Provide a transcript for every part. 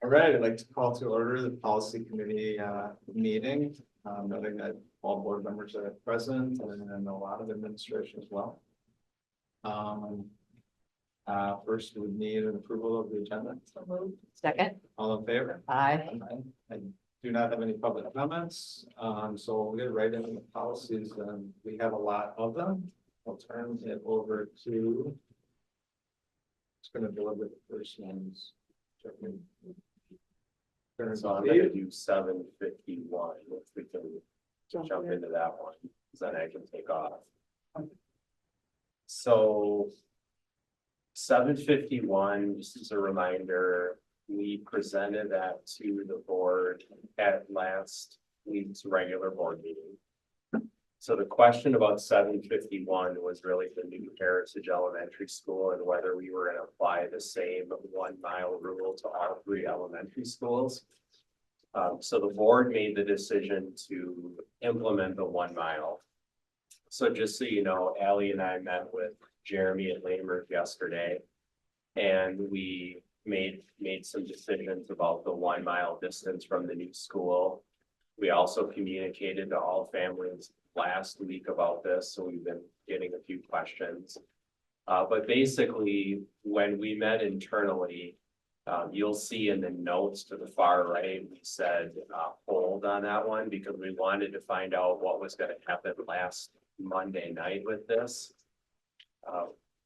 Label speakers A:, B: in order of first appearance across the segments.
A: All right, I'd like to call to order the policy committee meeting, noting that all board members are present and a lot of administration as well. First, we would need an approval of the agenda.
B: Second.
A: All in favor?
B: Aye.
A: I do not have any public comments, so we'll get right into the policies, and we have a lot of them. I'll turn it over to. It's going to deliver the first ones.
C: So I'm gonna do 751, if we can jump into that one, because then I can take off. So 751, just as a reminder, we presented that to the board at last week's regular board meeting. So the question about 751 was really the new Heritage Elementary School and whether we were going to apply the same 1 mile rule to all 3 elementary schools. So the board made the decision to implement the 1 mile. So just so you know, Allie and I met with Jeremy at Lamert yesterday, and we made some decisions about the 1 mile distance from the new school. We also communicated to all families last week about this, so we've been getting a few questions. But basically, when we met internally, you'll see in the notes to the far right, we said hold on that one because we wanted to find out what was going to happen last Monday night with this.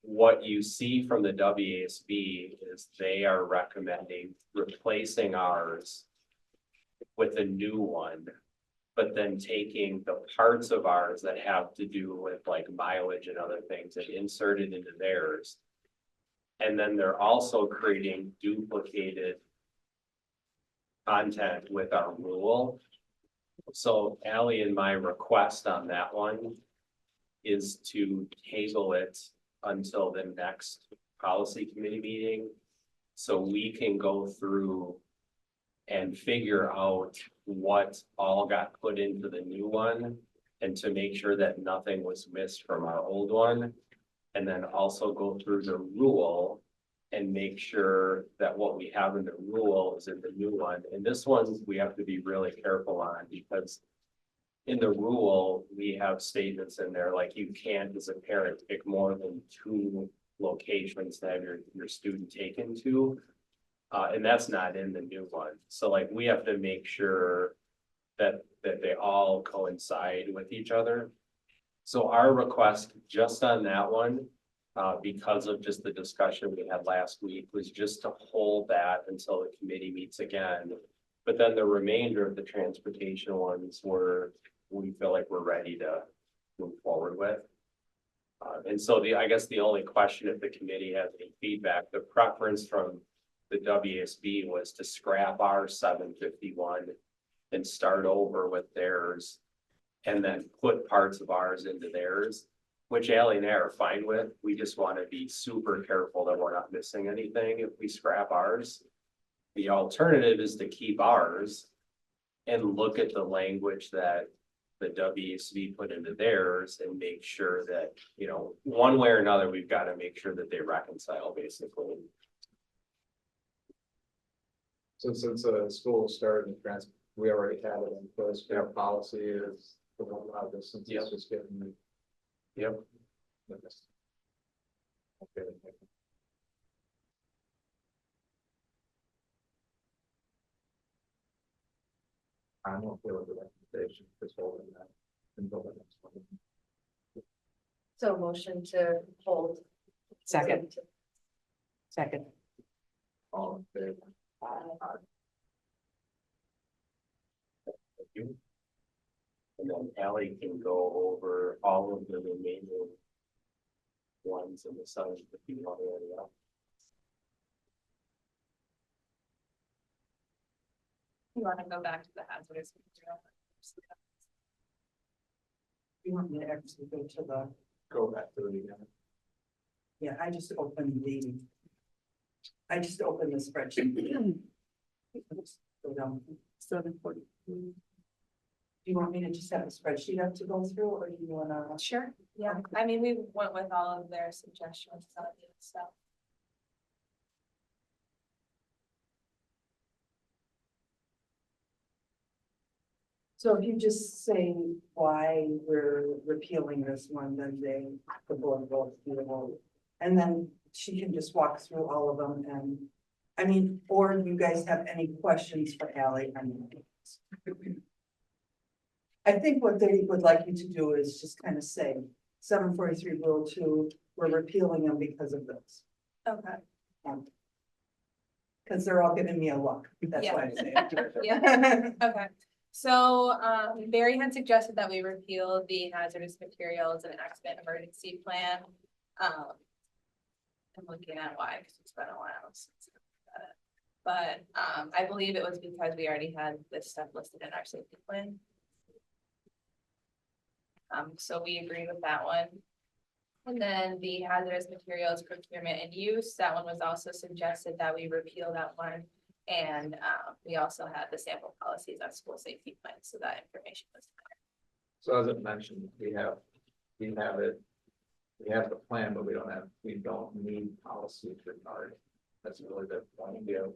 C: What you see from the WCSD is they are recommending replacing ours with a new one, but then taking the parts of ours that have to do with like mileage and other things and insert it into theirs. And then they're also creating duplicated content with our rule. So Allie and my request on that one is to table it until the next policy committee meeting, so we can go through and figure out what all got put into the new one and to make sure that nothing was missed from our old one. And then also go through the rule and make sure that what we have in the rule is in the new one. And this one we have to be really careful on, because in the rule, we have statements in there like you can't, as a parent, pick more than 2 locations to have your student taken to. And that's not in the new one. So like we have to make sure that they all coincide with each other. So our request just on that one, because of just the discussion we had last week, was just to hold that until the committee meets again. But then the remainder of the transportation ones we feel like we're ready to move forward with. And so I guess the only question, if the committee has any feedback, the preference from the WSB was to scrap our 751 and start over with theirs, and then put parts of ours into theirs, which Allie and I are fine with. We just want to be super careful that we're not missing anything if we scrap ours. The alternative is to keep ours and look at the language that the WSB put into theirs and make sure that, you know, one way or another, we've got to make sure that they reconcile basically.
A: So since school started in France, we already had it in place. Our policy is to allow this since it's just getting the.
C: Yep.
A: Okay. I'm okay with the recommendation, just holding that until the next one.
D: So motion to hold.
B: Second. Second.
A: All in favor?
C: Thank you. And then Allie can go over all of the remaining ones in the 751 area.
D: You want to go back to the hazardous material?
E: You want me to actually go to the,
A: Go back to the again.
E: yeah, I just opened the spreadsheet. Go down.
B: 740.
E: Do you want me to just have a spreadsheet up to go through, or do you wanna?
D: Sure. Yeah, I mean, we went with all of their suggestions on the stuff.
E: So if you just say why we're repealing this one, then the board will do the vote. And then she can just walk through all of them and, I mean, or you guys have any questions for Ally? I mean, I think what they would like you to do is just kind of say, 743 rule 2, we're repealing them because of this.
D: Okay,
E: Because they're all giving me a look. That's why I say it.
D: yeah, okay. So, Barry had suggested that we repeal the hazardous materials and accident emergency plan. I'm looking at why, because it's been a while since. I've done it. But, I believe it was because we already had this stuff listed in our safety plan. So we agree with that one. And then the hazardous materials procurement and use, that one was also suggested that we repeal that one. And we also had the sample policies on school safety plans, so that information was there.
A: So as I mentioned, we have it. We have the plan, but we don't need policy to regard. That's really the point of view.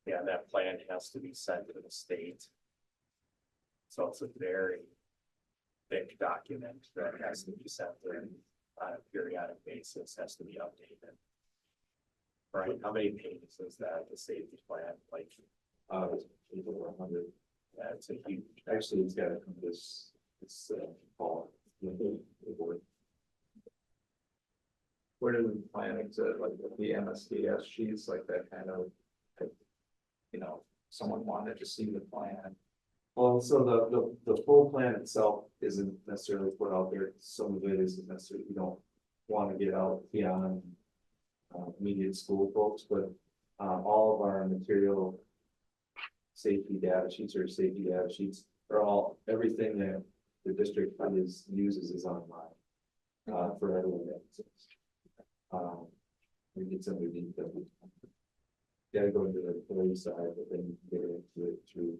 C: Yeah, that plan has to be sent to the state. So it's a very thick document that has to be sent in on a periodic basis, has to be updated. Right, how many pages is that, the safety plan, like,
A: It's over 100.
C: that's a huge.
A: Actually, it's got to come this fall. Where do we plan it to, like, the MSDS sheets, like that kind of, someone wanted to see the plan.
F: Well, so the full plan itself isn't necessarily put out there. Some of it isn't necessarily, we don't want to get out beyond immediate school folks, but all of our material safety data sheets or safety data sheets are all, everything that the district uses is online for everyone else. We need somebody that we gotta go into the employee side, but then get into it through.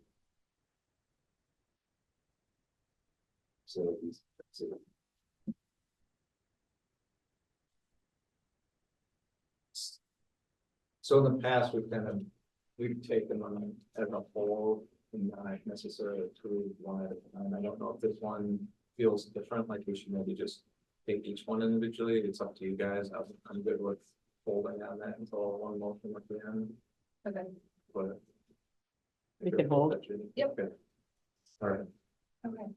F: So these.
A: So in the past, we've taken them as a whole and not necessarily approved one at a time. I don't know if this one feels different, like we should maybe just take each one individually. It's up to you guys. I'm good with holding on that until one motion at the end.
D: Okay.
A: But
B: We can hold.
D: Yep.
A: Okay. All right.
D: Okay.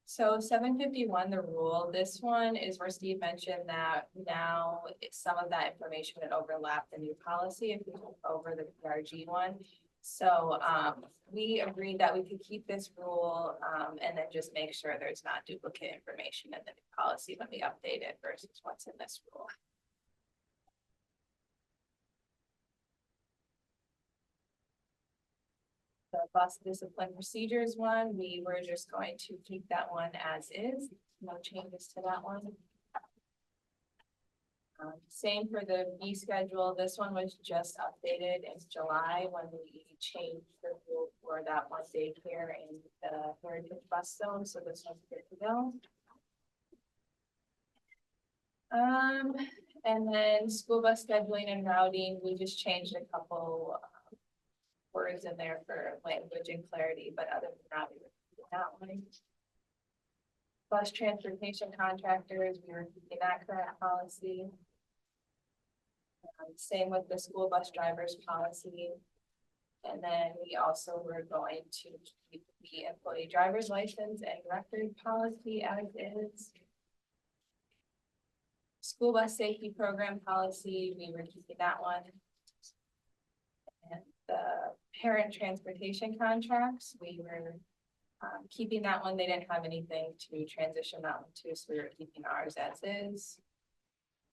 D: So 751, the rule, this one is where Steve mentioned that now some of that information would overlap the new policy if we took over the PRG one. So we agreed that we could keep this rule and then just make sure there's not duplicate information in the new policy when we update it versus what's in this rule. The bus discipline procedures one, we were just going to keep that one as is, no changes to that one. Same for the fee schedule, this one was just updated in July when we changed the rule for that one daycare in the Heritage Bus Zone, so this one's good to go. And then school bus scheduling and routing, we just changed a couple words in there for language and clarity, but other than that, we were keeping that one. Bus transportation contractors, we were keeping that current policy. Same with the school bus drivers policy. And then we also were going to keep the employee driver's license and record policy as is. School bus safety program policy, we were keeping that one. And the parent transportation contracts, we were keeping that one. They didn't have anything to transition that one to, so we were keeping ours as is.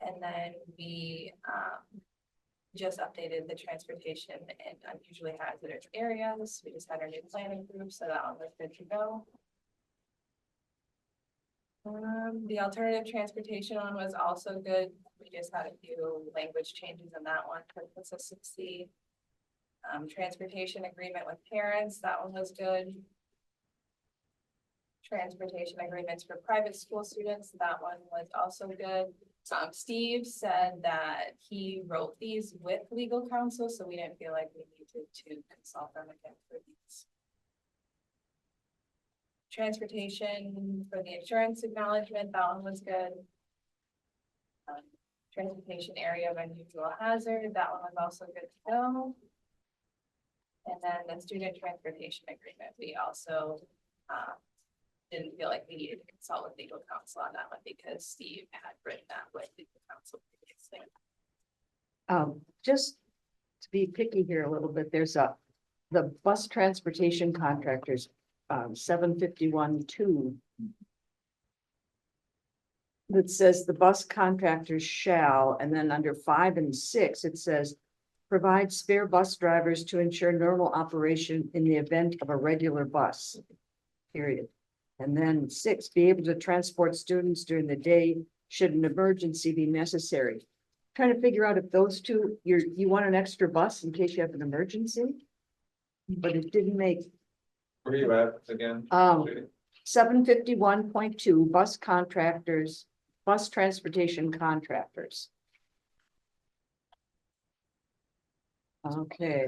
D: And then we just updated the transportation and unusually hazardous areas. We just had our new planning group, so that one was good to go. The alternative transportation one was also good. We just had a few language changes in that one for consistency. Transportation agreement with parents, that one was good. Transportation agreements for private school students, that one was also good. Steve said that he wrote these with legal counsel, so we didn't feel like we needed to consult them again for these. Transportation for the insurance acknowledgement, that one was good. Transportation area of unusual hazard, that one was also good to go. And then the student transportation agreement, we also didn't feel like we needed to consult with legal counsel on that one because Steve had written that with legal counsel previously.
B: Just to be picky here a little bit, there's the bus transportation contractors, 751-2. That says the bus contractors shall, and then under 5 and 6, it says provide spare bus drivers to ensure normal operation in the event of a regular bus. Period. And then 6, be able to transport students during the day should an emergency be necessary. Trying to figure out if those two, you want an extra bus in case you have an emergency? But it didn't make,
A: Where are you at again?
B: 751.2, bus contractors, bus transportation contractors. Okay.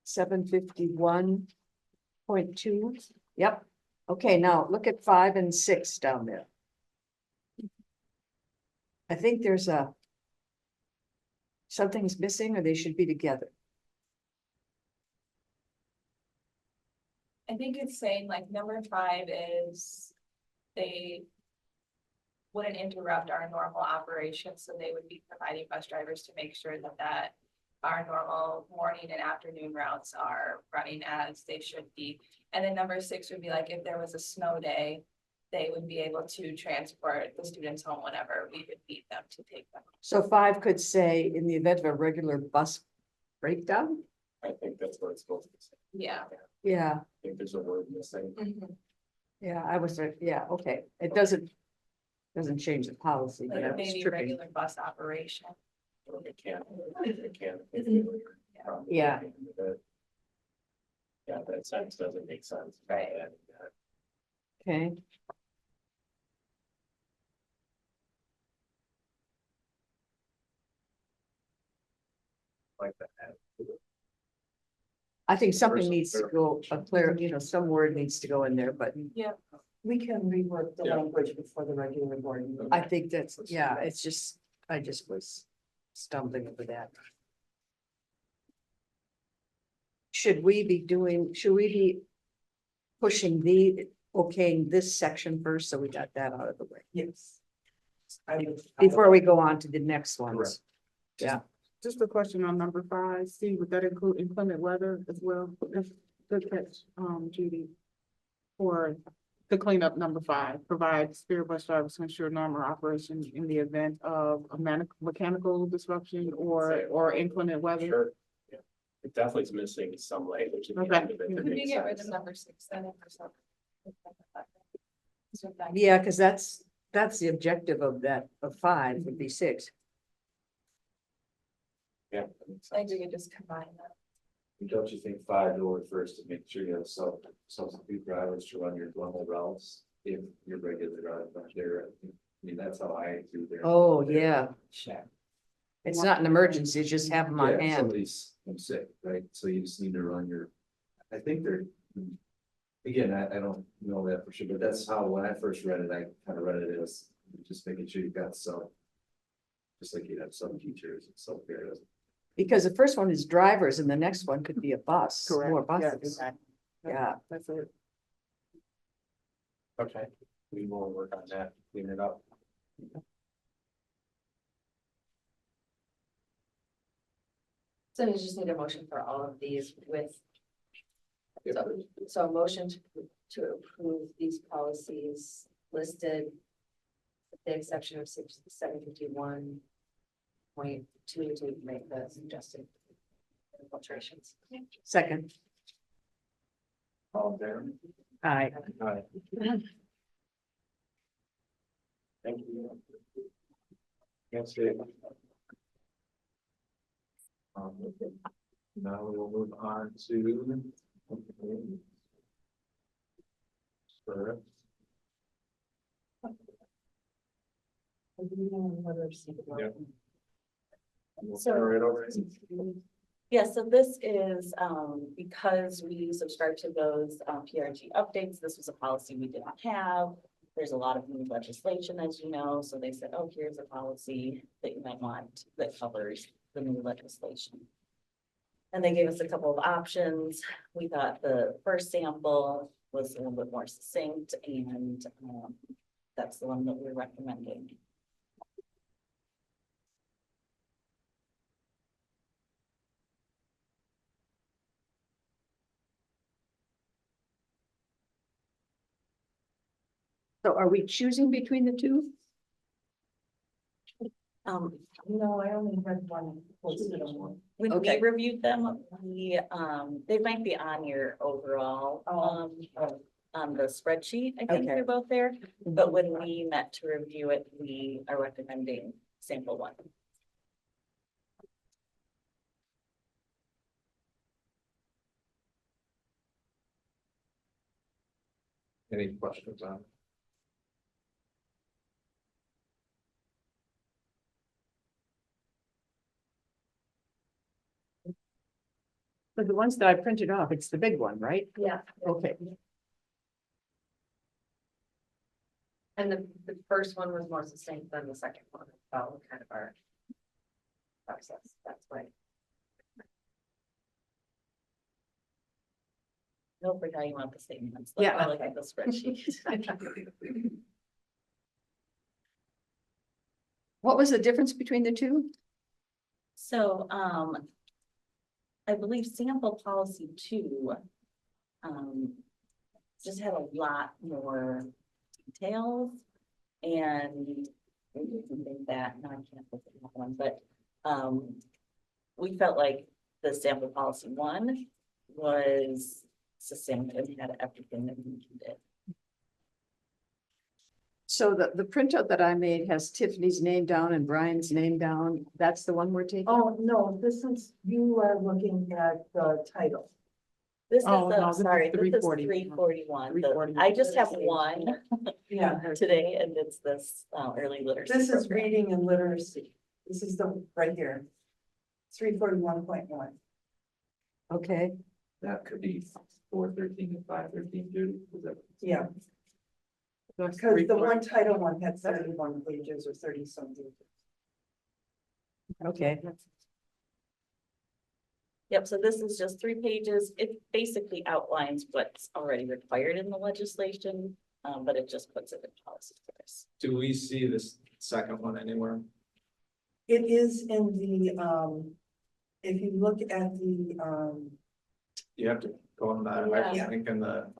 B: 751.2, yep. Okay, now look at 5 and 6 down there. I think there's something's missing or they should be together.
D: I think it's saying like number 5 is they wouldn't interrupt our normal operations, so they would be providing bus drivers to make sure that our normal morning and afternoon routes are running as they should be. And then number 6 would be like if there was a snow day, they would be able to transport the students home whenever we would need them to take them.
B: So 5 could say in the event of a regular bus breakdown?
C: I think that's what it's supposed to say.
D: Yeah.
B: Yeah,
C: I think there's a word missing.
B: yeah, I was, yeah, okay. It doesn't change the policy, but I
D: Like
B: was
D: maybe
B: tripping.
D: regular bus operation.
C: It can't.
B: Yeah.
C: Yeah, that sentence doesn't make sense.
D: Right.
B: Okay,
C: Like that.
B: I think something
C: Person-
B: needs to go, a clear, some word needs to go in there, but
E: We can rework the
A: Yeah.
E: language before the regular board meeting.
B: I think that's, yeah, it's just, I just was stumbling over that. Should we be pushing okaying this section first, so we got that out of the way,
E: Yes. I would.
B: before we go on to the next ones?
A: Correct.
B: Yeah,
G: Just a question on number 5, Steve, would that include inclement weather as well? Good catch, Judy. Or to clean up number 5, provide spare bus drivers to ensure normal operation in the event of a mechanical disruption or inclement weather.
C: Sure. Yeah. It definitely is missing some language. at the
G: Okay.
C: end of it that
D: Could we
C: makes
D: get rid of
C: sense.
D: number 6 then for some?
B: yeah, because that's the objective of that, of 5 would be 6.
C: Yeah. that makes
D: I
C: sense.
D: think we could just combine them.
F: Don't you think 5 though refers to make sure you have substitute drivers to run your normal routes if your regular drivers aren't there? I mean, that's how I do there.
B: Oh, yeah,
F: Check.
B: it's not an emergency, just have them on
F: Yeah,
B: hand.
F: somebody's sick, right? So you just need to run your, I think they're, again, I don't know that for sure, but that's how, when I first read it, I kind of read it as just making sure you've got some. Just like you have some teachers and some parents.
B: Because the first one is drivers and the next one could be a bus, more
G: Yeah,
B: buses.
G: exactly.
B: Yeah,
G: That's it.
C: Okay, we will work on that, clean it up.
H: So you just need a motion for all of these with. So a motion to approve these policies listed. With the exception of 751.2 to make the suggested alterations.
B: second,
A: All there.
B: aye.
A: Aye.
C: Thank you.
A: Yes, Dave. Now we will move on to. Sure. Yeah. We'll
H: So-
A: carry it over.
H: Yeah, so this is, because we subscribe to those, PRG updates, this was a policy we did not have. There's a lot of new legislation, as you know, so they said, oh, here's a policy that you might want that covers the new legislation. And they gave us a couple of options. We thought the first sample was a little bit more succinct, and, that's the one that we're recommending.
B: So are we choosing between the two?
E: No, I only read one. Posted on one.
H: When
B: Okay.
H: we reviewed them, they might be on your overall, on the spreadsheet, I think
B: Okay.
H: they're both there. But when we met to review it, we are recommending sample one.
A: Any questions on?
B: For the ones that I printed off, it's the big one, right?
H: Yeah.
B: Okay.
H: And the first one was more succinct than the second one, followed kind of our process, that's why. Don't forget you want the statements. Look
B: Yeah.
H: Look at the spreadsheet.
B: What was the difference between the two?
H: So, I believe sample policy 2, just had a lot more details, and I think that, no, I can't look at that one, but, we felt like the sample policy 1 was succinct and had everything that we needed.
B: So the printout that I made has Tiffany's name down and Brian's name down. That's the one we're taking?
E: Oh, no, this is, you are looking at the title.
H: This is
G: Oh, no,
H: the,
G: this is
H: sorry, this is
G: 340.
H: 341.
G: 341.
H: I just have one
E: Yeah,
H: today, and it's this, early literacy.
E: this is
H: program.
E: reading and literacy. This is the, right here. 341.1.
B: Okay,
F: That could be 413 and 513, Judy, is that?
E: Yeah,
G: That's
E: because the
G: 340.
E: one title one had 31 pages or 30 something.
B: okay.
H: Yep, so this is just 3 pages. It basically outlines what's already required in the legislation, but it just puts it in policy for us.
A: Do we see this second one anywhere?
E: It is in the, if you look at the,
A: You have to go on that,
H: Yeah.
A: I think in the,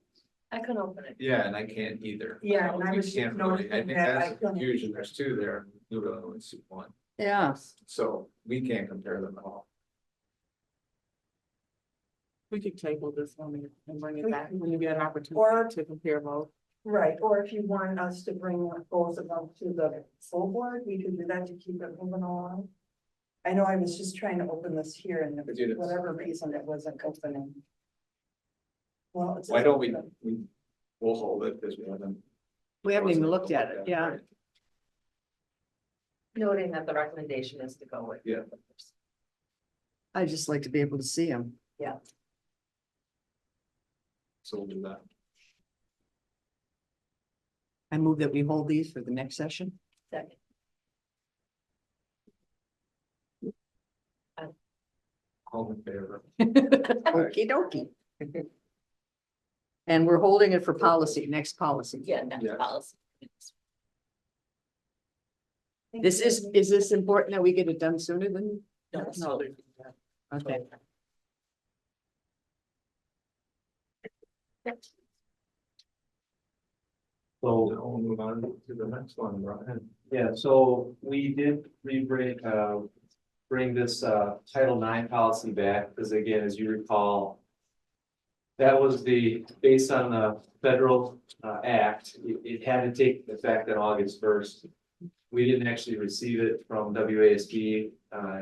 H: I couldn't open it.
A: yeah, and I can't either.
E: Yeah, and I
A: We
E: was just
A: can't really- I
E: noticing
A: think
E: that I
A: that's
E: couldn't
A: confusion,
E: either.
A: there's 2 there, you really only see 1,
B: Yeah,
A: so we can't compare them at all.
G: We could table this one and bring it
E: We-
G: back when you get an opportunity
E: Or-
G: to compare both.
E: right, or if you want us to bring both of them to the full board, we could do that to keep it moving along. I know I was just trying to open this here and
A: But you-
E: for whatever reason it wasn't opening. Well, it's.
A: Why don't we'll hold it because
B: we haven't even looked at it, yeah.
H: Noting that the recommendation is to go with.
A: Yeah.
B: I just like to be able to see them.
A: So we'll do that.
B: I move that we hold these for the next session.
H: Second.
A: All in favor?
B: Okey dokey. And we're holding it for policy, next policy.
H: Yeah, next
A: Yes.
H: policy.
B: Is this important that we get it done sooner than?
H: No,
G: No,
H: so-
B: Okay,
F: So,
A: Now we'll move on to the next one, Brian.
F: yeah, so we did bring this, Title IX policy back, because again, as you recall, that was based on the federal, act, it had to take effect on August 1st. We didn't actually receive it from WASD,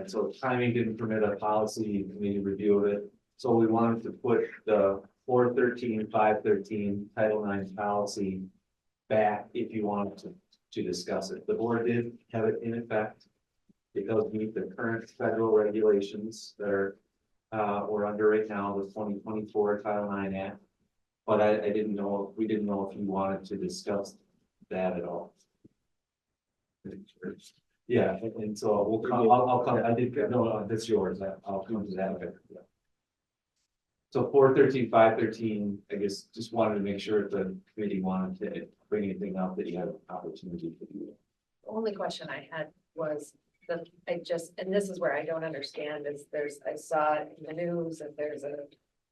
F: so timing didn't permit a policy committee review of it. So we wanted to put the 413, 513 Title IX policy back if you wanted to discuss it. The board did have it in effect. It does meet the current federal regulations that are, we're under right now, the 2024 Title IX Act. But I didn't know, we didn't know if you wanted to discuss that at all. Yeah, and so we'll come, I'll come, I did, no, that's yours, I'll come to that. Okay. Yeah. So 413, 513, I guess, just wanted to make sure if the committee wanted to bring anything up that you had an opportunity to do.
I: The only question I had was and this is where I don't understand is I saw it in the news and there's a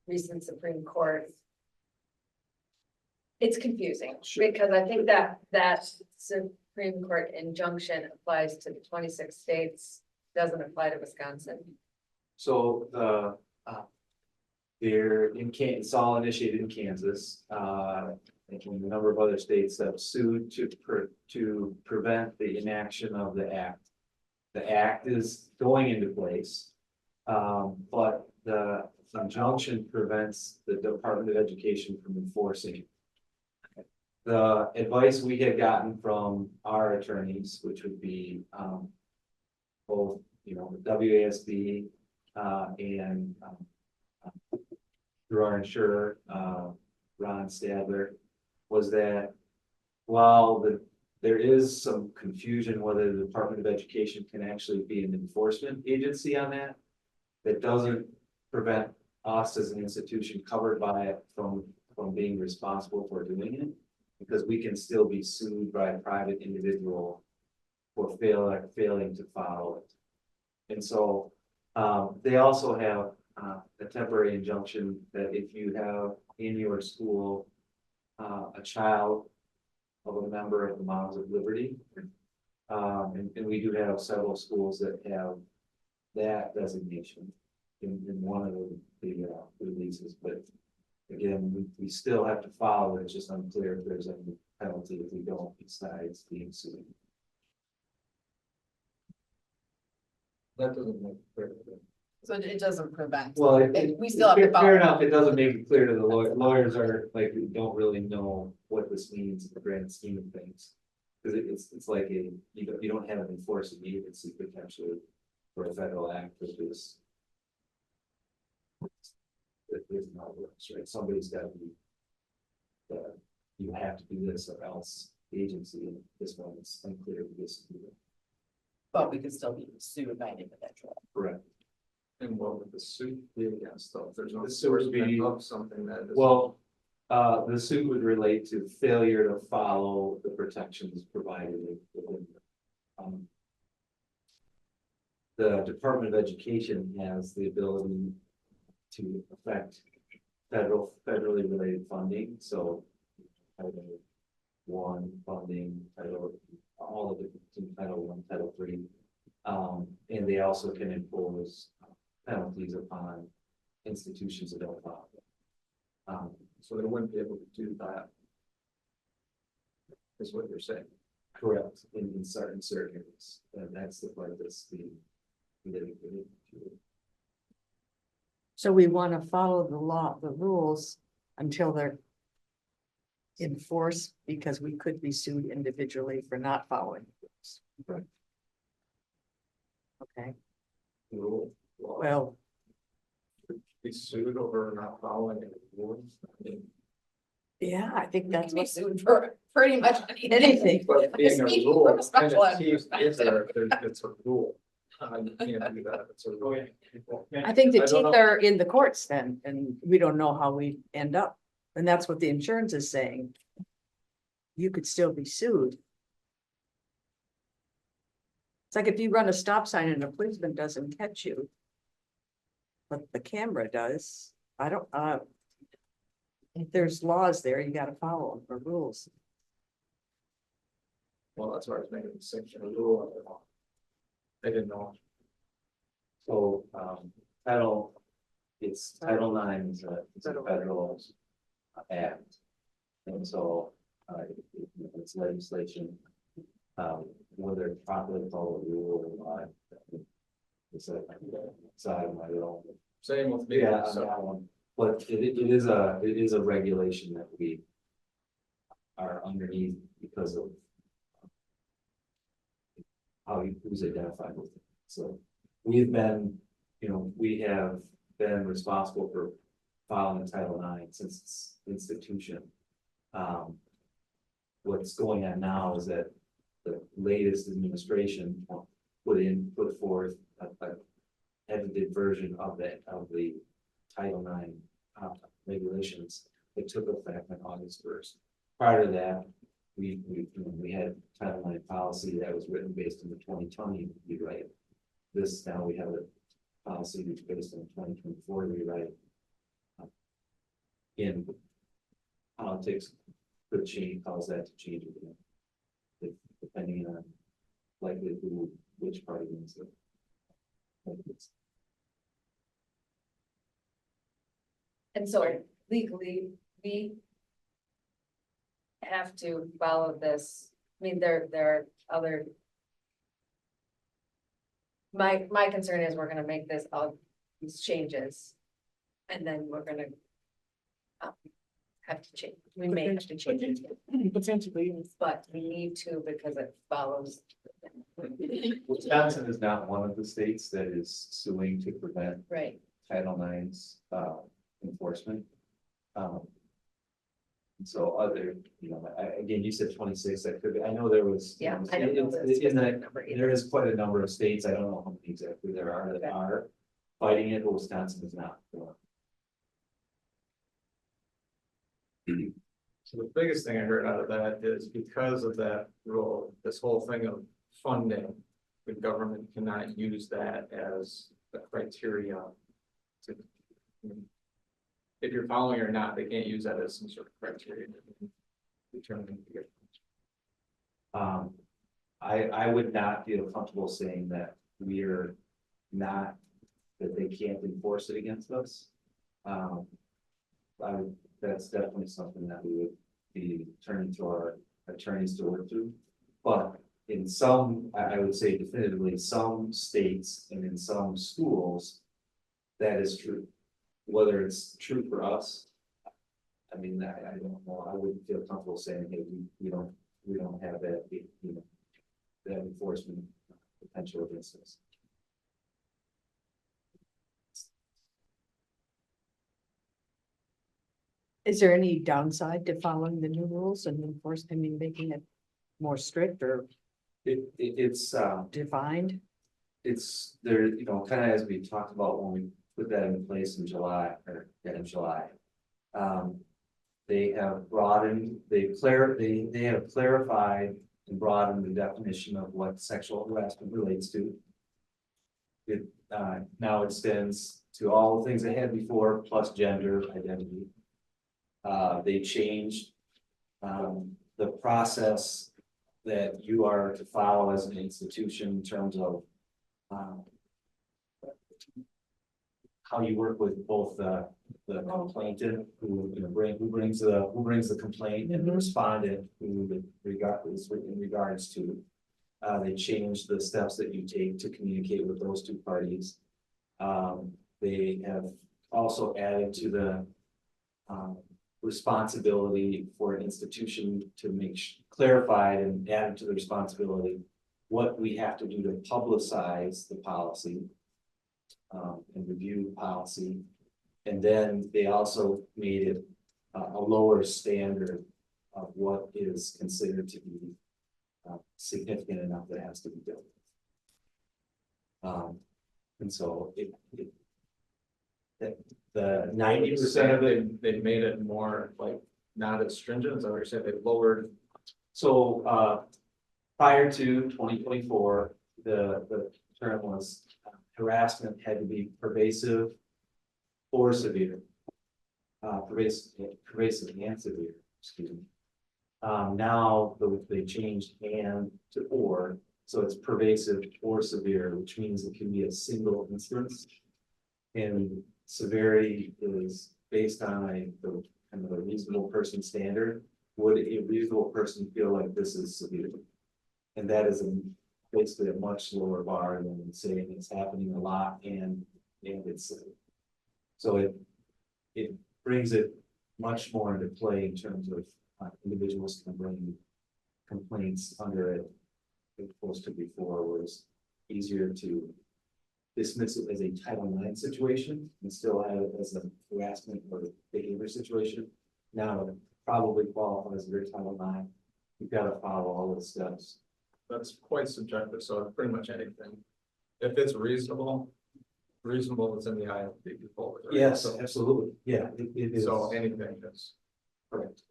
I: recent Supreme Court. It's confusing because I think that Supreme Court injunction applies to 26 states, doesn't apply to Wisconsin.
F: So, they're in it's all initiated in Kansas, and a number of other states have sued to prevent the inaction of the act. The act is going into place, but the injunction prevents the Department of Education from enforcing it. The advice we had gotten from our attorneys, which would be, both, the WASD, and, through our insurer, Ron Stadler, was that while there is some confusion whether the Department of Education can actually be an enforcement agency on that, that doesn't prevent us as an institution covered by it from being responsible for doing it, because we can still be sued by a private individual for failing to follow it. And so, they also have a temporary injunction that if you have in your school a child of a member of the Moms of Liberty, and we do have several schools that have that designation in one of the releases, but again, we still have to follow it. It's just unclear if there's any penalty if we don't, besides being sued.
A: That doesn't make clear.
I: So it doesn't prevent.
F: Well,
I: We still have to follow.
F: fair enough, it doesn't make it clear to the lawyers are like, we don't really know what this means in the grand scheme of things. Cause it's like you don't have an enforcing agency potentially for a federal act, which is. It is not works, right? Somebody's got to be. You have to do this or else the agency, and this one is unclear to this.
H: But we could still be sued by an individual.
F: Correct.
A: And what would the suit be against though? If there's no
F: The suit would be-
A: enforcement of something that is.
F: Well, the suit would relate to failure to follow the protections provided within. The Department of Education has the ability to affect federally related funding, so. Title I funding, all of it, Title I, Title III. And they also can impose penalties upon institutions that don't follow it.
A: So they wouldn't be able to do that. Is what you're saying.
F: Correct, in certain areas, and that's the part that's the.
B: So we want to follow the law, the rules until they're enforced, because we could be sued individually for not following the rules.
F: Right.
B: Okay,
A: Rule.
B: well,
A: Be sued over not following any rules. I mean,
B: yeah, I think that's
I: Be
B: what,
I: sued for pretty much
B: anything.
A: but being a
I: Speaking
A: rule,
I: from a special
A: kind of
I: ed
A: teeth is
I: perspective.
A: there, it's a rule. You can't do that, it's a rule.
B: I think the
A: I don't
B: teeth
A: know.
B: are in the courts then, and we don't know how we end up. And that's what the insurance is saying. You could still be sued. It's like if you run a stop sign and a policeman doesn't catch you. But the camera does. I don't, if there's laws there, you gotta follow them, or rules.
A: Well, that's why I was making the distinction, a rule. They didn't know.
F: So, Title IX is a federal act. And so, it's legislation, whether it's properly followed the rule or not. It's a side of my own.
A: Same with me.
F: Yeah, on
A: So
F: that one, but it is a regulation that we are underneath because of who's identified with it. So we've been, we have been responsible for filing Title IX since its institution. What's going on now is that the latest administration put forth a edited version of the Title IX regulations that took effect on August 1st. Prior to that, we had Title IX policy that was written based on the 2020 rewrite. This now we have a policy that's based on the 2024 rewrite. In politics, could change, cause that to change again, depending on likely which party wins it.
I: And so legally, we have to follow this. I mean, there are other. My concern is we're gonna make all these changes. And then we're gonna have to change, we may have to change it,
G: Potentially, yes.
I: but we need to because it follows.
F: Wisconsin is not one of the states that is suing to prevent
I: Right.
F: Title IX's enforcement. So other, again, you said 26, that could be, I know there was.
I: Yeah, I don't know the
F: In
I: specific
F: that,
I: number either.
F: there is quite a number of states, I don't know how many exactly there are that
I: Okay.
F: are fighting it, but Wisconsin is not.
A: So the biggest thing I heard out of that is because of that rule, this whole thing of funding, the government cannot use that as a criteria to. If you're following or not, they can't use that as some sort of criteria to determine.
F: I would not feel comfortable saying that we're not, that they can't enforce it against us. That's definitely something that we would be turning to our attorneys to work through. But in some, I would say definitively, some states and in some schools, that is true. Whether it's true for us, I mean, I don't know, I wouldn't feel comfortable saying, hey, we don't have that, that enforcement potential against us.
B: Is there any downside to following the new rules and making it more strict or
F: It's
B: defined?
F: it's there, kind of as we talked about when we put that in place in July. They have broadened, they have clarified and broadened the definition of what sexual harassment relates to. It now extends to all the things they had before, plus gender identity. They changed the process that you are to follow as an institution in terms of how you work with both the complainant who brings the complaint and the respondent who is in regards to. They changed the steps that you take to communicate with those two parties. They have also added to the responsibility for an institution to clarified and added to the responsibility what we have to do to publicize the policy and review the policy. And then they also made it a lower standard of what is considered to be significant enough that has to be done. And so the 90% of it,
A: they made it more like not as stringent, so we said they lowered.
F: so prior to 2024, the term was harassment had to be pervasive or severe. Pervasive and severe, excuse me. Now they changed and to or, so it's pervasive or severe, which means it can be a single instance. And severity is based on the kind of a reasonable person standard. Would a reasonable person feel like this is severe? And that is basically a much lower bar than saying it's happening a lot and it's so it brings it much more into play in terms of individuals can bring complaints under it opposed to before, where it's easier to dismiss it as a Title IX situation and still have it as a harassment or behavior situation. Now, it probably qualifies under Title IX. You've got to follow all the steps.
A: That's quite subjective, so pretty much anything. If it's reasonable is in the eye of the people. right?
F: Yes,
A: So-
F: absolutely. Yeah, it is.
A: So anything is.
F: Correct.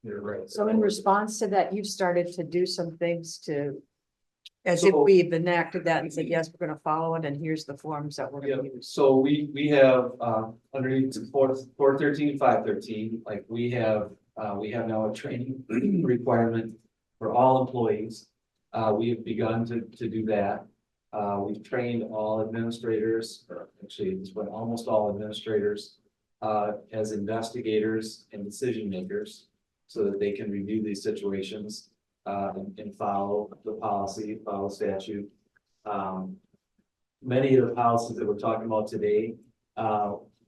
A: You're right.
B: So in response to that, you've started to do some things to, as if
F: So-
B: we've enacted that and said, yes, we're gonna follow it, and here's the forms that we're
F: Yeah,
B: gonna use.
F: so we have, underneath 413, 513, like we have now a training requirement for all employees. We have begun to do that. We've trained all administrators, or actually it's been almost all administrators, as investigators and decision makers, so that they can review these situations, and follow the policy, follow statute. Many of the policies that we're talking about today,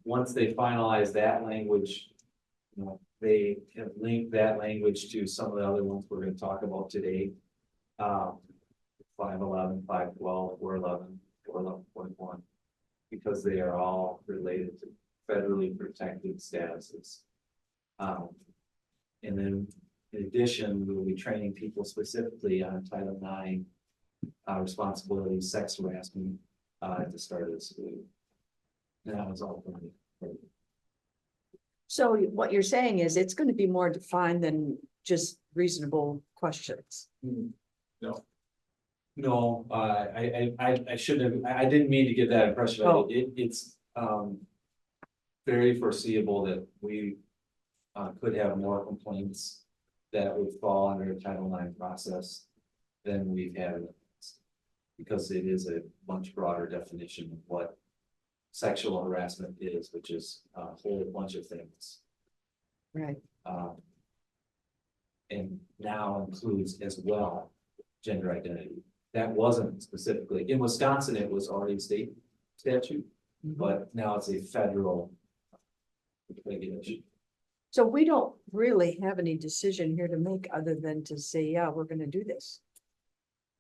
F: once they finalize that language, you know, they have linked that language to some of the other ones we're gonna talk about today. 511, 512, 411, 411.1, because they are all related to federally protected statuses. And then in addition, we'll be training people specifically on Title IX responsibility, sex harassment, at the start of the school year. And that was all for me.
B: So what you're saying is it's gonna be more defined than just reasonable questions.
F: No, I shouldn't have, I didn't mean to give that impression.
B: Oh.
F: It's very foreseeable that we could have more complaints that would fall under a Title IX process than we've had in the past. Because it is a much broader definition of what sexual harassment is, which is a whole bunch of things.
B: Right.
F: And now includes as well gender identity. That wasn't specifically, in Wisconsin, it was already a state statute, but now it's a federal regulation.
B: So we don't really have any decision here to make other than to say, yeah, we're gonna do this.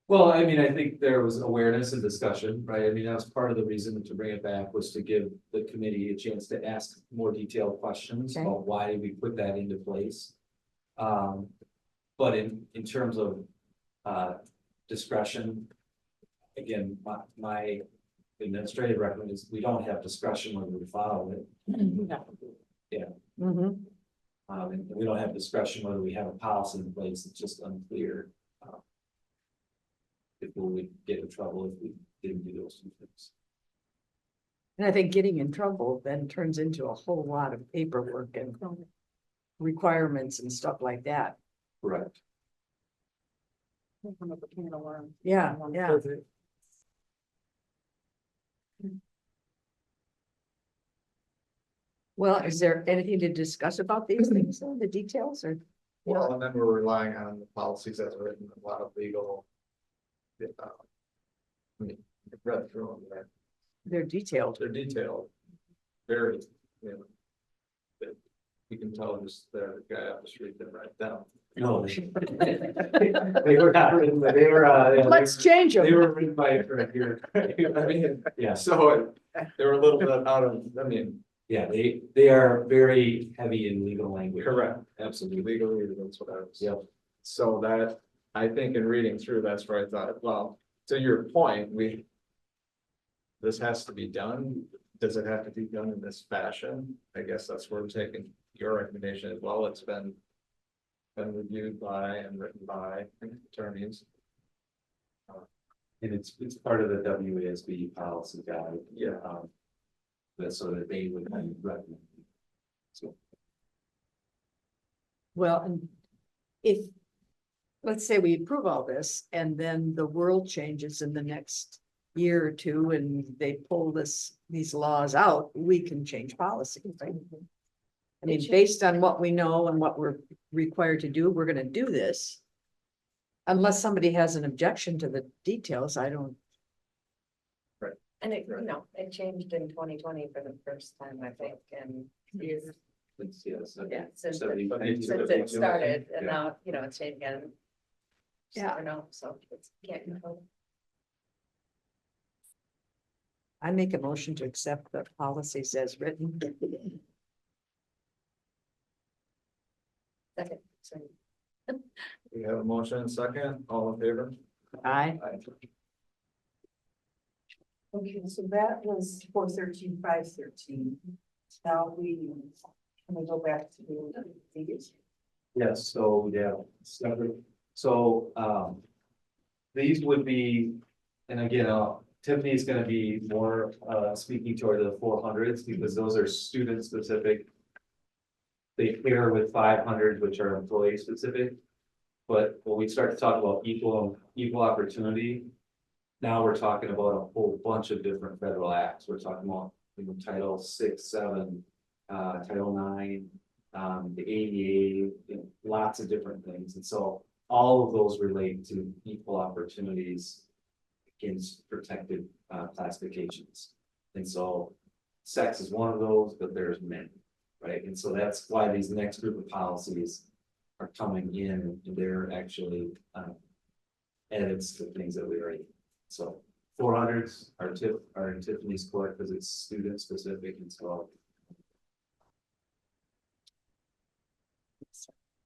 F: Well, I mean, I think there was awareness and discussion, right? I mean, that was part of the reason to bring it back was to give the committee a chance to ask more detailed questions
B: Okay.
F: about why we put that into place. But in terms of discretion, again, my administrative recommendation is we don't have discretion when we follow it.
B: Mm-hmm.
F: And we don't have discretion whether we have a policy in place. It's just unclear. If we would get in trouble if we didn't do those two things.
B: And I think getting in trouble then turns into a whole lot of paperwork and requirements and stuff like that.
F: Correct.
G: Open up a can of worms.
B: Yeah, yeah. Well, is there anything to discuss about these things, the details, or?
A: Well, and then we're relying on the policies as written, a lot of legal. I mean, I've read through them,
B: They're detailed.
A: they're detailed, very, you know. But you can tell just the guy up the street that write down.
F: No. They were not written, but they were,
B: Let's change
F: they
B: them.
F: were written by a friend here.
A: I mean,
F: Yeah,
A: so they were a little bit out of, I mean,
F: yeah, they are very heavy in legal language.
A: correct,
F: Absolutely.
A: legally, that's what I was.
F: Yep.
A: So that, I think in reading through, that's where I thought, well, to your point, this has to be done. Does it have to be done in this fashion? I guess that's where I'm taking your recommendation as well. It's been reviewed by and written by attorneys.
F: And it's part of the WASB policy guide.
A: Yeah.
F: That's so that they would kind of recommend. So,
B: Well, and if, let's say we approve all this and then the world changes in the next year or two and they pull these laws out, we can change policy, right? I mean, based on what we know and what we're required to do, we're gonna do this. Unless somebody has an objection to the details, I don't.
I: And it, it changed in 2020 for the first time, I think, and years,
F: it's, yeah, so
I: yeah, since it
F: 70
I: since it started, and now, it's changed again. Just never know, so it's can't control.
B: I make a motion to accept the policies as written.
I: Second, sorry.
A: We have a motion and second, all in favor?
B: Aye.
E: Okay, so that was 413, 513. Now can we go back to these?
F: Yes, so, yeah, separate, so, these would be, and again, Tiffany's gonna be more, speaking toward the 400s, because those are student specific. They pair with 500, which are employee specific. But when we start to talk about equal opportunity, now we're talking about a whole bunch of different federal acts. We're talking about, Title 6, 7, Title 9, the ADA, lots of different things. And so all of those relate to equal opportunities against protected classifications. And so sex is one of those, but there's many, right? And so that's why these next group of policies are coming in, and they're actually edits to things that we already. So 400s are in Tiffany's court because it's student specific, and so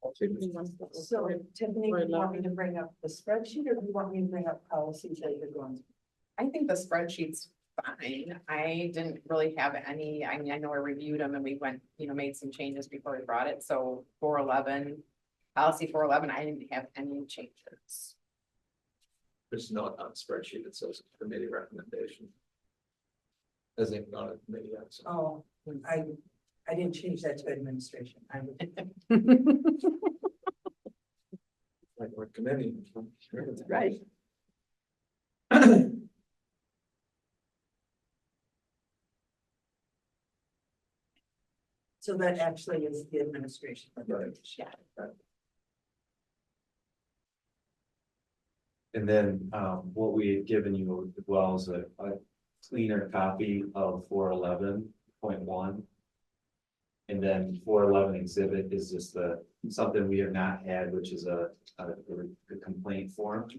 E: So Tiffany, do you want me to bring up the spreadsheet, or do you want me to bring up policies that you're going to?
J: I think the spreadsheet's fine. I didn't really have any, I mean, I know I reviewed them and we went, made some changes before we brought it, so 411. Policy 411, I didn't have any changes.
A: There's no on spreadsheet, it says committee recommendation. As in not a committee yet, so.
E: Oh, I didn't change that to administration.
A: Like what committee?
B: Right.
E: So that actually is the administration.
A: Right.
E: Yeah.
F: and then what we had given you as well is a cleaner copy of 411.1. And then 411 exhibit is just something we have not had, which is a complaint form.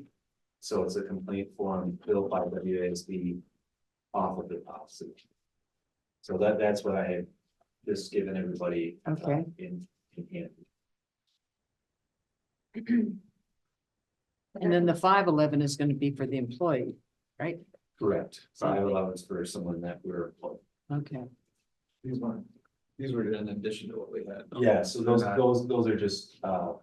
F: So it's a complaint form built by WCSD off of the policy. So that's what I had just given everybody.
B: Okay.
F: In hand.
B: And then the 511 is gonna be for the employee, right?
F: Correct. 511 is for someone that we're employed.
B: Okay.
A: These were in addition to what we had.
F: Yeah, so those are just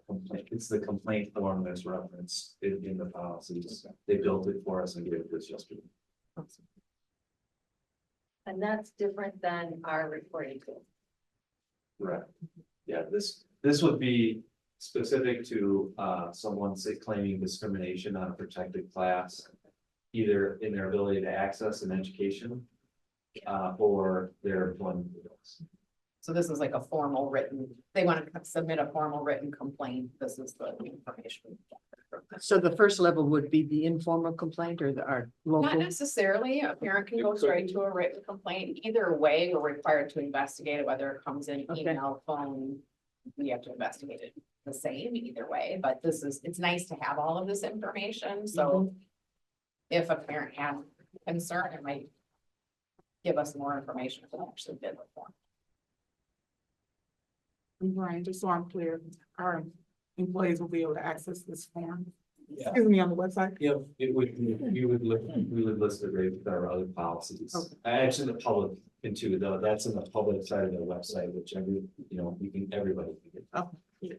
F: complaint, it's the complaint form that's referenced in the policies. They built it for us and gave it to us yesterday.
I: And that's different than our reporting tool.
F: Right. Yeah, this would be specific to someone say claiming discrimination on a protected class, either in their ability to access an education or their employment.
J: So this is like a formal written, they want to submit a formal written complaint. This is the information.
B: So the first level would be the informal complaint or our
J: Not
B: local?
J: necessarily, a parent can go straight to a written complaint. Either way, we're required to investigate it, whether it comes in
B: Okay.
J: email, phone. We have to investigate it the same either way, but it's nice to have all of this information, so. If a parent has concern, it might give us more information if it actually did the form.
G: Brian, just so I'm clear, our employees will be able to access this form.
F: Yeah.
G: Excuse me, on the website.
F: Yep, we would list it right with our other policies.
G: Okay.
F: Actually, the public into though, that's in the public side of the website, which everybody can get.
G: Oh, yeah.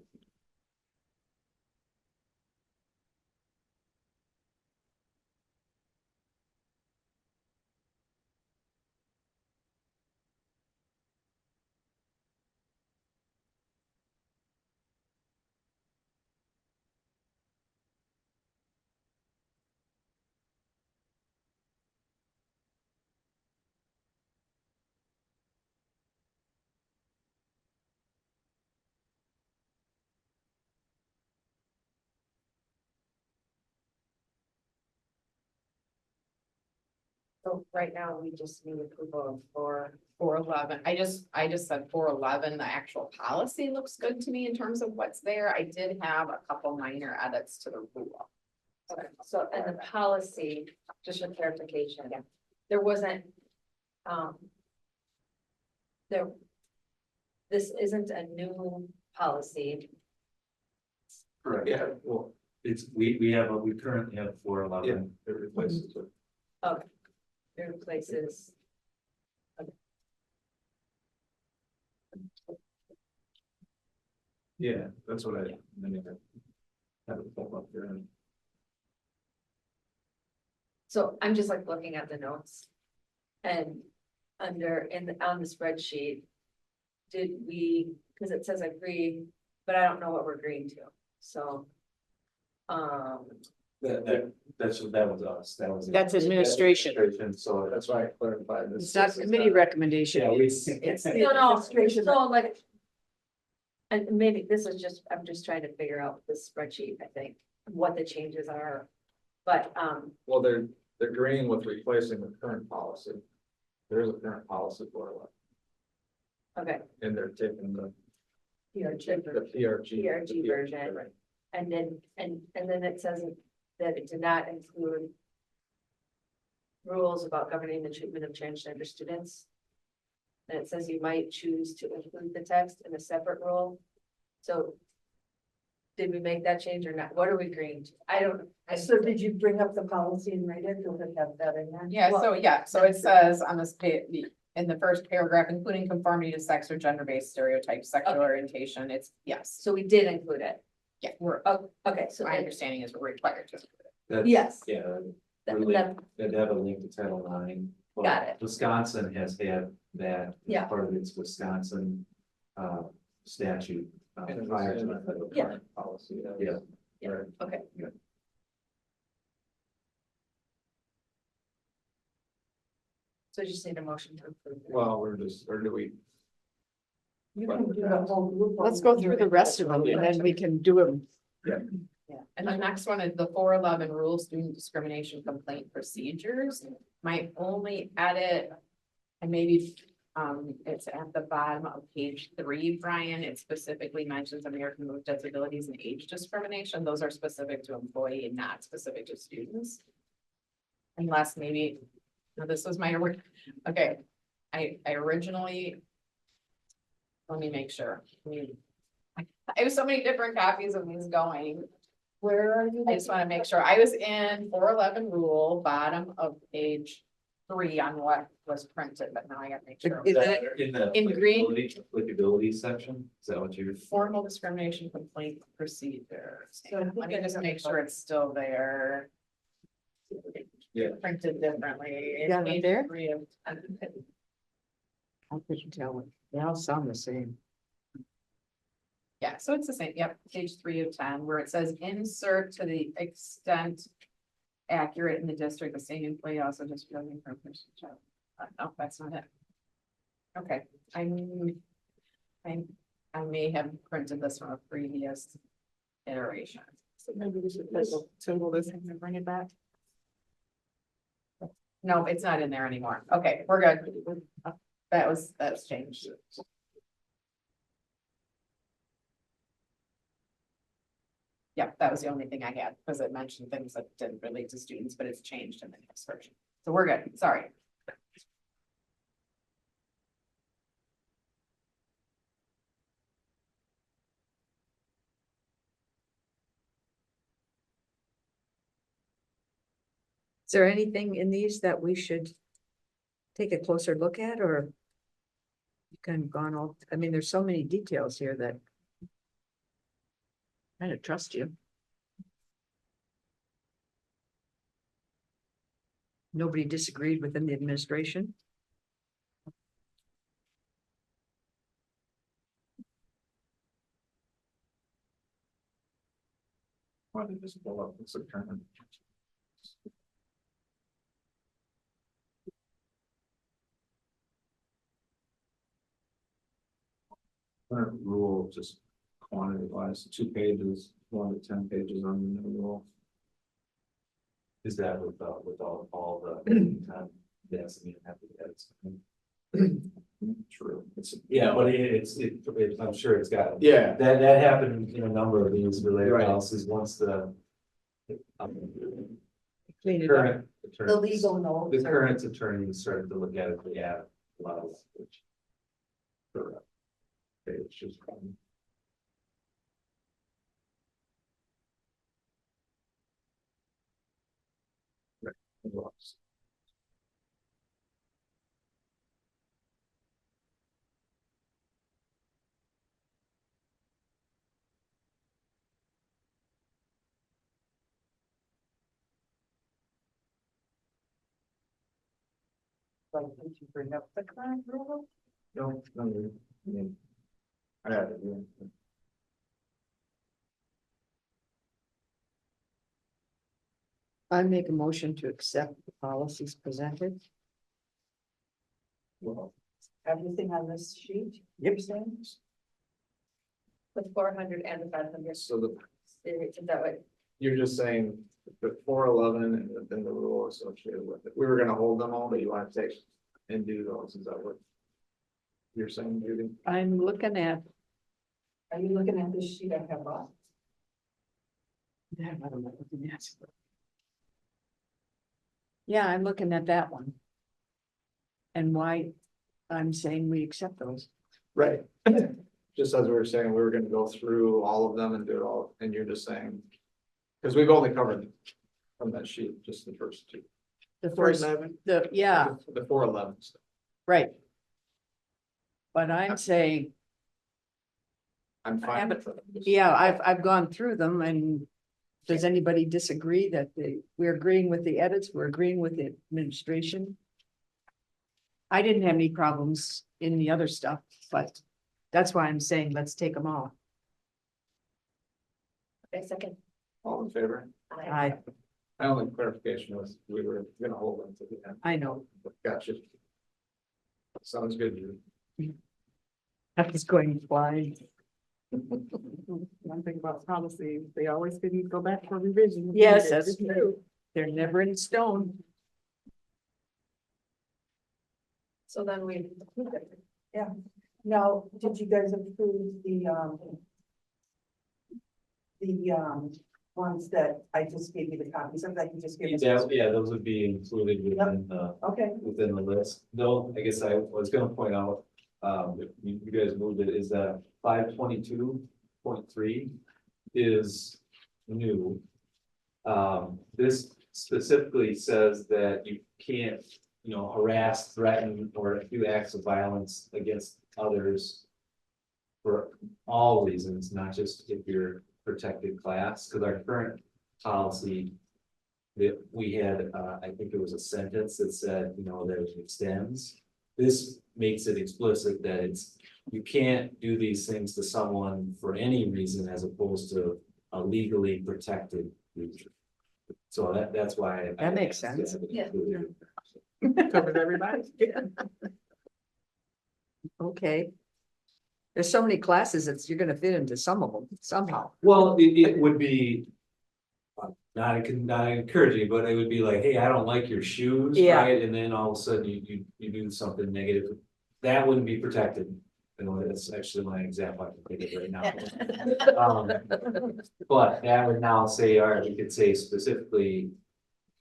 J: So right now, we just need approval for 411. I just said 411, the actual policy looks good to me in terms of what's there. I did have a couple minor edits to the rule.
I: Okay, so, and the policy, just for clarification, there wasn't, there, this isn't a new policy.
F: Correct.
A: Yeah, well,
F: we currently have 411.
A: yeah, it replaces it.
I: It replaces,
A: Yeah, that's what I mean. I have it pulled up there.
I: so I'm just like looking at the notes. And on the spreadsheet. Did we, because it says agree, but I don't know what we're agreeing to, so.
F: That was us, that was.
B: That's administration.
F: So
A: That's why I clarified this.
B: It's not committee recommendation.
F: Yeah, we-
B: It's the
I: No, no,
B: administration.
I: so like. And maybe this is just, I'm just trying to figure out the spreadsheet, I think, what the changes are. But,
A: Well, they're agreeing with replacing the current policy. There's a current policy for it,
I: okay,
A: and they're taking the
I: PRG
A: PRG.
I: version.
A: Right.
I: And then it says that it did not include. Rules about governing the treatment of transgender students. And it says you might choose to include the text in a separate rule. So. Did we make that change or not? What are we agreeing to? I don't.
E: So did you bring up the policy and read it? Does it have that in there?
J: Yeah, so it says on this page, in the first paragraph, including conformity to sex or gender-based stereotypes, sexual orientation, it's, yes.
I: So we did include it.
J: Yeah, we're,
I: Oh, okay, so
J: my
I: then,
J: understanding is we're required to.
F: That's-
I: yes,
F: Yeah,
I: then,
F: they'd have a link to Title IX. but
I: Got it.
F: Wisconsin has had that.
I: Yeah.
F: Part of its Wisconsin, statute.
A: And
F: Prior to
A: it's in
F: that.
A: the
I: Yeah.
A: current policy.
F: Yeah.
I: Yeah.
A: Right.
I: okay. So you just need a motion to approve. it.
A: Well, or do we?
E: You can do the whole group.
B: Let's go through the rest of them and then we can do them.
J: Yeah, and the next one is the 411 rules, student discrimination complaint procedures. My only edit, and maybe, it's at the bottom of page 3, Brian, it specifically mentions American with Disabilities and age discrimination. Those are specific to employee and not specific to students. Unless maybe, no, this was my, okay, I originally. Let me make sure. I have so many different copies of these going.
E: Where are you?
J: I just want to make sure. I was in 411 rule, bottom of page 3 on what was printed, but now I gotta make sure.
B: Is it
F: In the.
B: in green?
F: Applicability section, is that what you're?
J: Formal discrimination complaint procedures.
E: So I think
J: Let me
E: I
J: just
E: have
J: make
E: it.
J: sure it's still there.
A: Yeah.
J: Printed differently.
B: You got it
J: Page
B: there?
J: 3 of-
B: I couldn't tell. They all sound the same.
J: Yeah, so it's the same, yep, page 3 of 10, where it says insert to the extent accurate in the district, the same employee also just building from person to child. No, that's not it. Okay, I may have printed this from a previous iteration.
G: So maybe we should table this and then bring it back.
J: No, it's not in there anymore. Okay, we're good. That's changed. Yeah, that was the only thing I had, because it mentioned things that didn't relate to students, but it's changed in the next version. So we're good, sorry.
B: Is there anything in these that we should take a closer look at or? You kind of gone all, I mean, there's so many details here that. I kind of trust you. Nobody disagreed within the administration?
A: Why did this pull up? It's a current. Current rule, just quantity wise, 2 pages, 1 to 10 pages on the new rule.
F: Is that with all the, yes, I mean, happy heads.
A: True. It's.
F: Yeah, but I'm sure it's got.
A: Yeah.
F: That happened in a number of these related
A: Right.
F: policies, once the
B: Clean it up.
F: Current
E: The
F: attorneys,
E: legal notes.
F: the current attorney started to look at it, they have a lot of language. For, it's just. Right.
E: Like, did you bring up the current rule?
F: No, I mean, I have it, yeah.
B: I make a motion to accept the policies presented.
F: Well,
E: Everything on this sheet, you're saying?
I: With 400 and the 500.
A: So the,
I: Is that what?
A: you're just saying the 411 and then the rule associated with it. We were gonna hold them all, but you want to take and do those. Is that what you're saying, Judy?
B: I'm looking at.
E: Are you looking at this sheet I have up?
B: Yeah, I'm looking at that one. And why I'm saying we accept those.
A: Right. Just as we were saying, we were gonna go through all of them and do it all, and you're just saying. Because we've only covered from that sheet, just the first two.
B: The first, yeah,
A: The 411.
B: right. But I'm saying,
A: I'm
B: I
A: fine.
B: haven't-
A: with those.
B: yeah, I've gone through them and. Does anybody disagree that we're agreeing with the edits, we're agreeing with the administration? I didn't have any problems in the other stuff, but that's why I'm saying let's take them all.
I: Okay, second.
A: All in favor?
B: I
A: My only clarification was we were gonna hold them to the end.
B: I know,
A: Gotcha. Sounds good, Judy.
B: I was going blind.
G: One thing about policy, they always can go back for revision.
B: Yes, that's true. They're never in stone.
I: So then we.
E: Now, did you guys approve the ones that I just gave you the copies of that you just gave us?
F: Yeah, those would be included within the,
E: Okay,
F: within the list. No, I guess I was gonna point out, if you guys moved it, is that 522.3 is new. This specifically says that you can't, harass, threaten, or do acts of violence against others for all reasons, not just if you're protected class, because our current policy that we had, I think it was a sentence that said, that it extends. This makes it explicit that you can't do these things to someone for any reason as opposed to a legally protected reason. So that's why.
B: That makes sense.
I: Yeah.
G: Covers everybody.
B: Okay. There's so many classes that you're gonna fit into some of them somehow.
F: Well, it would be. Not encouraging, but it would be like, hey, I don't like your shoes,
B: Yeah.
F: right? And then all of a sudden you do something negative. That wouldn't be protected. That's actually my example I can think of right now. But that would now say, all right, we could say specifically,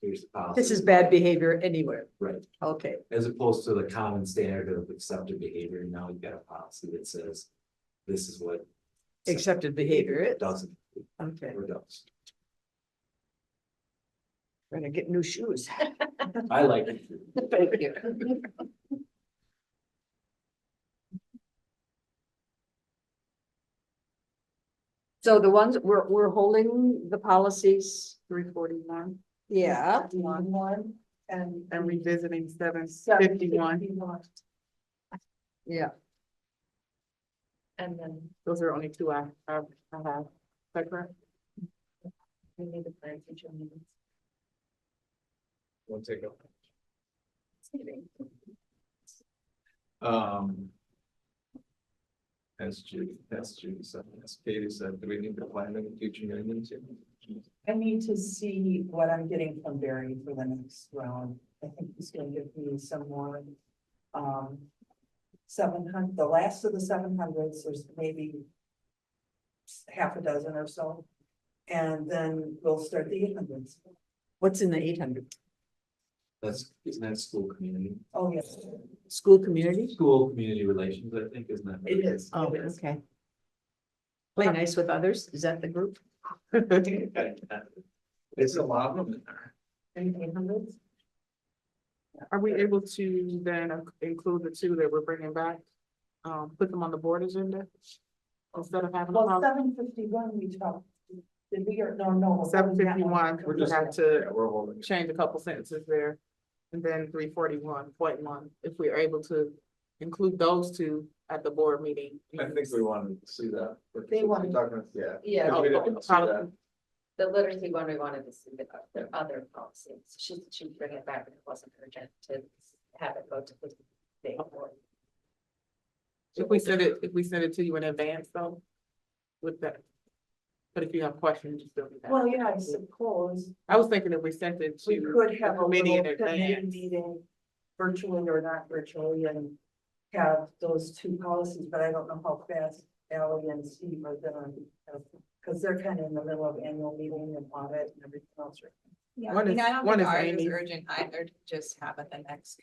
F: here's the policy.
B: This is bad behavior anywhere.
F: Right,
B: Okay,
F: as opposed to the common standard of accepted behavior. Now you've got a policy that says this is what.
B: accepted behavior is.
F: Doesn't,
B: Okay,
F: or does.
B: we're gonna get new shoes.
F: I like it.
B: Thank you. So the ones, we're holding the policies,
G: 341
B: yeah,
E: one and.
G: and revisiting 751.
B: yeah,
I: And then
G: Those are only two I have. Is that correct?
I: we need to plan future meetings.
A: We'll take it.
I: Saving.
A: As Judy said, as Katie said, do we need to plan any future meetings?
E: I need to see what I'm getting from Barry for the next round. I think he's gonna give me some more. 700, the last of the 700s, there's maybe half a dozen or so. And then we'll start the 800s.
B: What's in the 800?
F: Isn't that school community?
E: Oh, yes,
B: School community?
F: School community relations, I think, isn't that?
E: it is.
B: Oh,
E: It is.
B: okay. Play nice with others, is that the group?
A: It's a lot of them in there.
E: In 800s?
G: Are we able to then include the two that we're bringing back? Put them on the board agenda? Instead of having.
E: Well, 751 we talked, did we, or, no.
G: 751,
A: We're
G: we
A: just,
G: have to
A: yeah, we're holding.
G: change a couple sentences there. And then 341.1, if we are able to include those two at the board meeting.
A: I think we wanted to see that.
E: They wanted-
A: Yeah.
I: Yeah.
A: 'Cause we didn't see that.
I: The literacy one, we wanted to see the other policies. She'd bring it back if it wasn't urgent to have it go to the state board.
G: If we send it to you in advance though, with that. But if you have questions, just don't do that.
E: Well, yeah, I suppose
G: I was thinking if we sent it
E: we
G: to
E: could
G: the
E: have a
G: committee
E: little
G: in
E: committee
G: advance.
E: meeting virtually or not virtually and have those two policies, but I don't know how fast Ally and Steve are gonna, because they're kind of in the middle of annual meeting and audit and everything else. right now.
D: Yeah,
G: One
D: I mean,
G: is-
D: I don't
G: one
D: think
G: is
D: ours is
G: Amy.
D: urgent either, to just have it the next.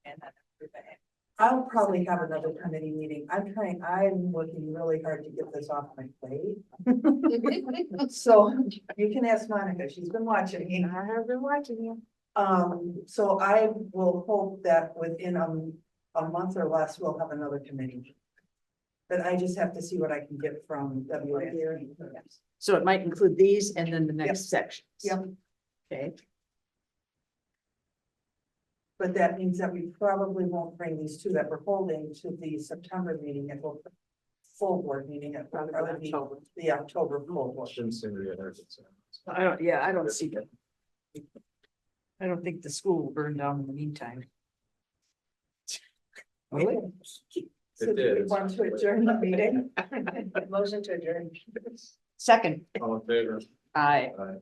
D: And then approve it.
E: I'll probably have another committee meeting. I'm working really hard to get this off my plate. So you can ask Monica, she's been watching me.
G: I have been watching you.
E: So I will hope that within a month or less, we'll have another committee. But I just have to see what I can get from WCSD.
B: So it might include these and then the next section.
E: Yep.
B: Okay,
E: But that means that we probably won't bring these two that we're holding to the September meeting at the full board meeting at probably be
G: October.
E: the October full board.
A: Shouldn't seem to be an urgency.
B: I don't see that. I don't think the school will burn down in the meantime. Will it?
E: So do we want to adjourn the meeting?
I: Motion to adjourn.
B: Second,
A: All in favor?
B: aye.
A: Aye.